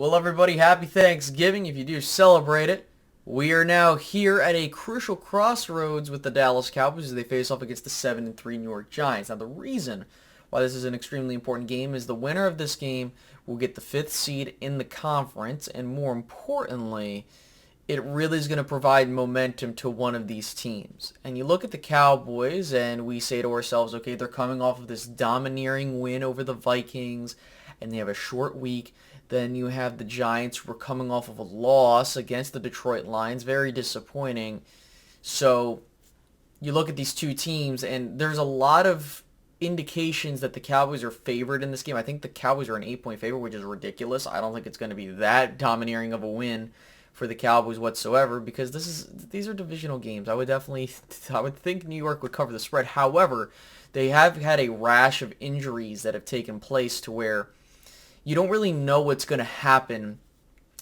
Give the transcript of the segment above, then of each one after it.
Well, everybody, happy Thanksgiving if you do celebrate it. We are now here at a crucial crossroads with the Dallas Cowboys as they face off against the 7-3 New York Giants. Now, the reason why this is an extremely important game is the winner of this game will get the fifth seed in the conference, and more importantly, it really is going to provide momentum to one of these teams. And you look at the Cowboys and we say to ourselves, okay, they're coming off of this domineering win over the Vikings and they have a short week. Then you have the Giants who were coming off of a loss against the Detroit Lions. Very disappointing. So you look at these two teams and there's a lot of indications that the Cowboys are favored in this game. I think the Cowboys are an 8-point favorite, which is ridiculous. I don't think it's going to be that domineering of a win for the Cowboys whatsoever because these are divisional games. I would think New York would cover the spread. However, they have had a rash of injuries that have taken place to where you don't really know what's going to happen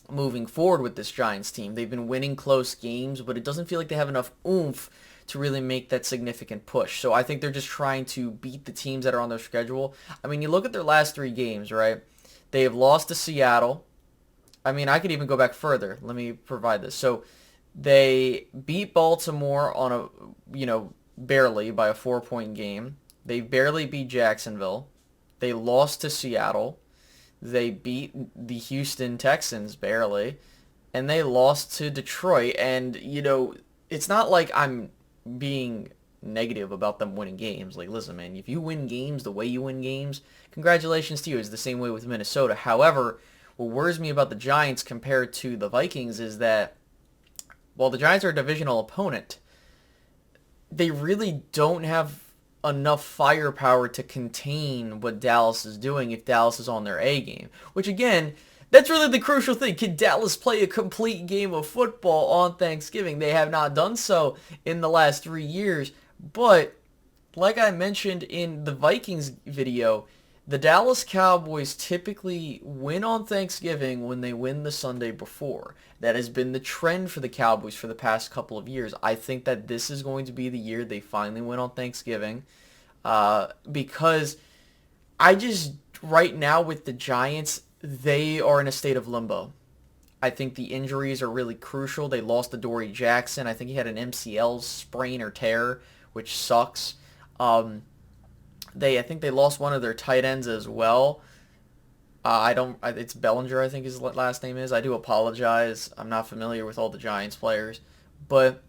moving forward with this Giants team. They've been winning close games, but it doesn't feel like they have enough oomph to really make that significant push. So I think they're just trying to beat the teams that are on their schedule. I mean, you look at their last three games, right? They have lost to Seattle. I mean, I could even go back further. Let me provide this. So they beat Baltimore on barely by a 4-point game. They barely beat Jacksonville. They lost to Seattle. They beat the Houston Texans barely. And they lost to Detroit. And, it's not like I'm being negative about them winning games. Like, listen, man, if you win games the way you win games, congratulations to you. It's the same way with Minnesota. However, what worries me about the Giants compared to the Vikings is that while the Giants are a divisional opponent, they really don't have enough firepower to contain what Dallas is doing if Dallas is on their A game. Which, again, that's really the crucial thing. Can Dallas play a complete game of football on Thanksgiving? They have not done so in the last 3 years. But, like I mentioned in the Vikings video, the Dallas Cowboys typically win on Thanksgiving when they win the Sunday before. That has been the trend for the Cowboys for the past couple of years. I think that this is going to be the year they finally win on Thanksgiving because right now with the Giants, they are in a state of limbo. I think the injuries are really crucial. They lost to Dory Jackson. I think he had an MCL sprain or tear, which sucks. I think they lost one of their tight ends as well. It's Bellinger, I think his last name is. I do apologize. I'm not familiar with all the Giants players. But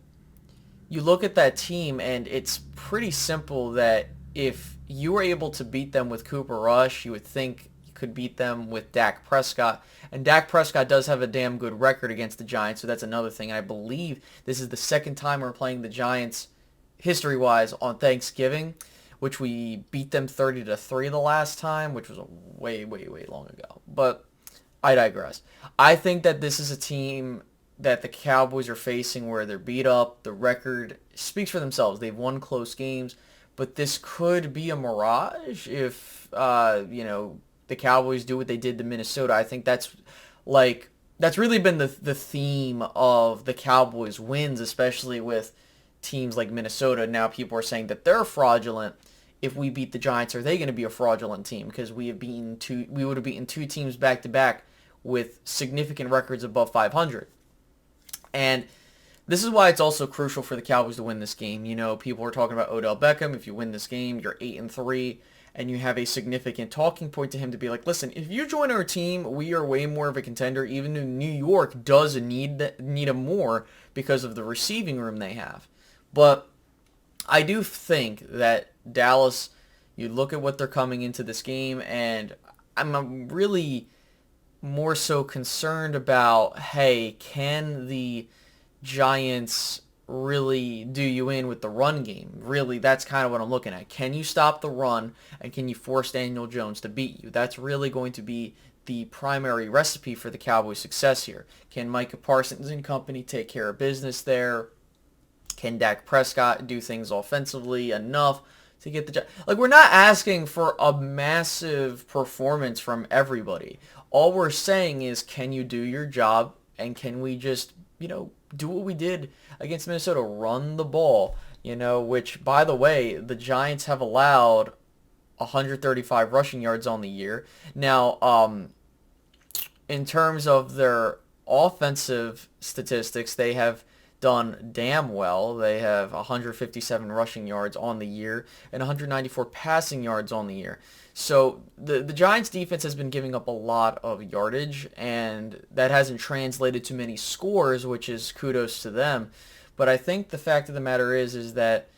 you look at that team, and it's pretty simple that if you were able to beat them with Cooper Rush, you would think you could beat them with Dak Prescott. And Dak Prescott does have a damn good record against the Giants, so that's another thing. And I believe this is the second time we're playing the Giants, history-wise, on Thanksgiving, which we beat them 30-3 the last time, which was a way, way, way long ago. But I digress. I think that this is a team that the Cowboys are facing where they're beat up. The record speaks for themselves. They've won close games, but this could be a mirage if the Cowboys do what they did to Minnesota. I think that's really been the theme of the Cowboys wins, especially with teams like Minnesota. Now people are saying that they're fraudulent. If we beat the Giants, are they going to be a fraudulent team? Because we would have beaten two teams back to back with significant records above 500. And this is why it's also crucial for the Cowboys to win this game. People are talking about Odell Beckham. If you win this game, you're 8-3, and you have a significant talking point to him to be like, listen, if you join our team, we are way more of a contender. Even though New York does need him more because of the receiving room they have. But I do think that Dallas, you look at what they're coming into this game, and I'm really more so concerned about, hey, can the Giants really do you in with the run game? Really, that's kind of what I'm looking at. Can you stop the run, and can you force Daniel Jones to beat you? That's really going to be the primary recipe for the Cowboys' success here. Can Micah Parsons and company take care of business there? Can Dak Prescott do things offensively enough to get the job? We're not asking for a massive performance from everybody. All we're saying is, can you do your job, and can we just, do what we did against Minnesota, run the ball, which, by the way, the Giants have allowed 135 rushing yards on the year. Now, in terms of their offensive statistics, they have done damn well. They have 157 rushing yards on the year and 194 passing yards on the year. So the Giants defense has been giving up a lot of yardage, and that hasn't translated to many scores, which is kudos to them. But I think the fact of the matter is that,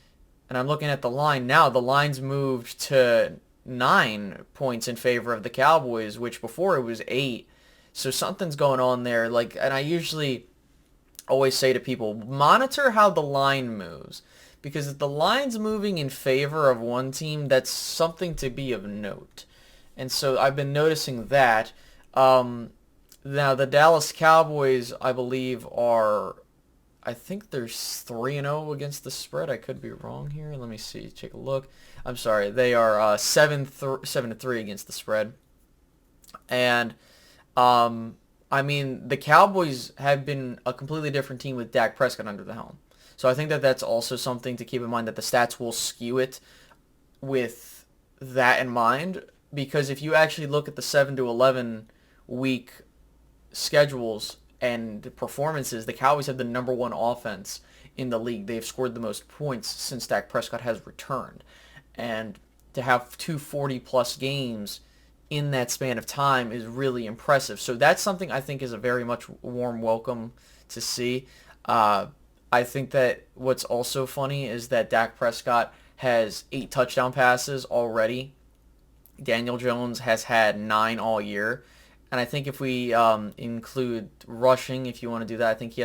and I'm looking at the line now, the line's moved to 9 points in favor of the Cowboys, which before it was 8. So something's going on there. Like, and I usually always say to people, monitor how the line moves. Because if the line's moving in favor of one team, that's something to be of note. And so I've been noticing that. Now, the Dallas Cowboys, I believe, I think they're 3-0 against the spread. I could be wrong here. Let me see. Take a look. I'm sorry. They are 7-3 against the spread. And I mean, the Cowboys have been a completely different team with Dak Prescott under the helm. So I think that that's also something to keep in mind, that the stats will skew it with that in mind. Because if you actually look at the 7 to 11 week schedules and performances, the Cowboys have the number one offense in the league. They've scored the most points since Dak Prescott has returned. And to have 240-plus games in that span of time is really impressive. So that's something I think is a very much warm welcome to see. I think that what's also funny is that Dak Prescott has 8 touchdown passes already. Daniel Jones has had 9 all year. And I think if we include rushing, if you want to do that, I think he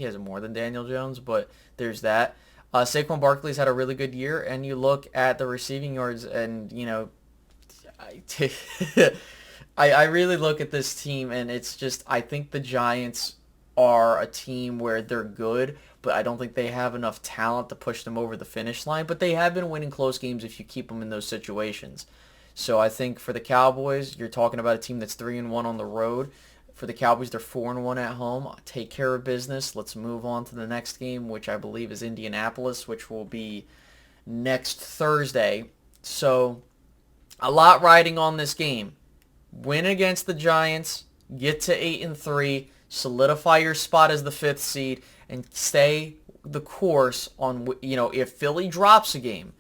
has more than Daniel Jones, but there's that. Saquon Barkley's had a really good year, and you look at the receiving yards, and I really look at this team, and it's just, I think the Giants are a team where they're good, but I don't think they have enough talent to push them over the finish line. But they have been winning close games if you keep them in those situations. So I think for the Cowboys, you're talking about a team that's 3-1 on the road. For the Cowboys, they're 4-1 at home. Take care of business. Let's move on to the next game, which I believe is Indianapolis, which will be next Thursday. So a lot riding on this game. Win against the Giants, get to 8-3, solidify your spot as the 5th seed, and stay the course on, if Philly drops a game,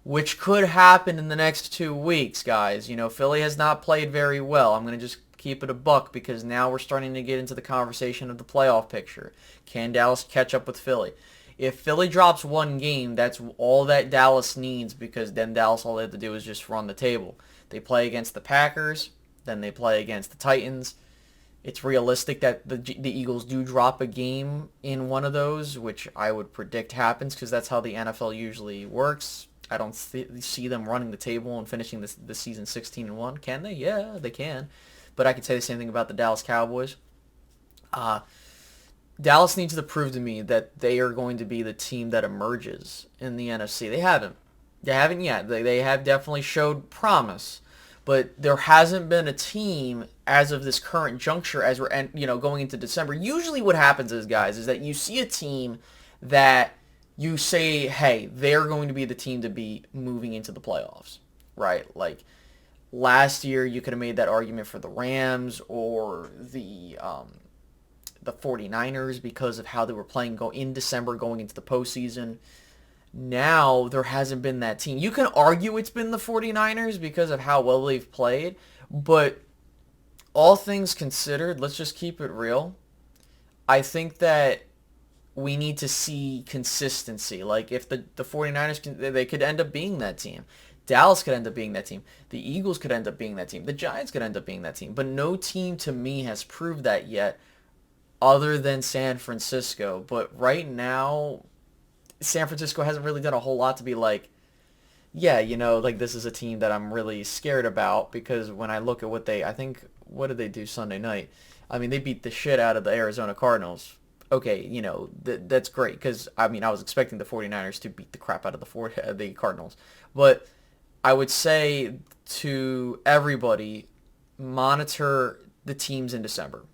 which could happen in the next 2 weeks, guys. Philly has not played very well. I'm going to just keep it a buck, because now we're starting to get into the conversation of the playoff picture. Can Dallas catch up with Philly? If Philly drops one game, that's all that Dallas needs, because then Dallas, all they have to do is just run the table. They play against the Packers, then they play against the Titans. It's realistic that the Eagles do drop a game in one of those, which I would predict happens, because that's how the NFL usually works. I don't see them running the table and finishing the season 16-1. Can they? Yeah, they can. But I could say the same thing about the Dallas Cowboys. Dallas needs to prove to me that they are going to be the team that emerges in the NFC. They haven't. They haven't yet. They have definitely showed promise. But there hasn't been a team as of this current juncture, as we're going into December. Usually what happens is, guys, is that you see a team that you say, hey, they're going to be the team to be moving into the playoffs, right? Like last year, you could have made that argument for the Rams or the 49ers because of how they were playing in December going into the postseason. Now, there hasn't been that team. You can argue it's been the 49ers because of how well they've played, but all things considered, let's just keep it real. I think that we need to see consistency. Like, if the 49ers, they could end up being that team. Dallas could end up being that team. The Eagles could end up being that team. The Giants could end up being that team. But no team, to me, has proved that yet other than San Francisco. But right now, San Francisco hasn't really done a whole lot to be like, yeah, like this is a team that I'm really scared about, because when I look at what what did they do Sunday night? I mean, they beat the shit out of the Arizona Cardinals. Okay, that's great, because, I was expecting the 49ers to beat the crap out of the Cardinals. But I would say to everybody, monitor the teams in December.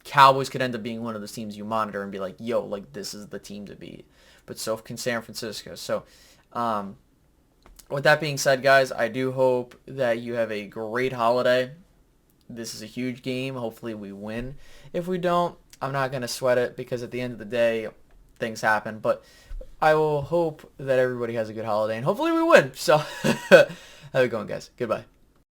Cowboys could end up being one of those teams you monitor and be like, yo, like this is the team to beat. But so can San Francisco. So with that being said, guys, I do hope that you have a great holiday. this is a huge game. Hopefully we win. If we don't, I'm not going to sweat it because at the end of the day, things happen. But I will hope that everybody has a good holiday and hopefully we win. So, have a good one, guys. Goodbye.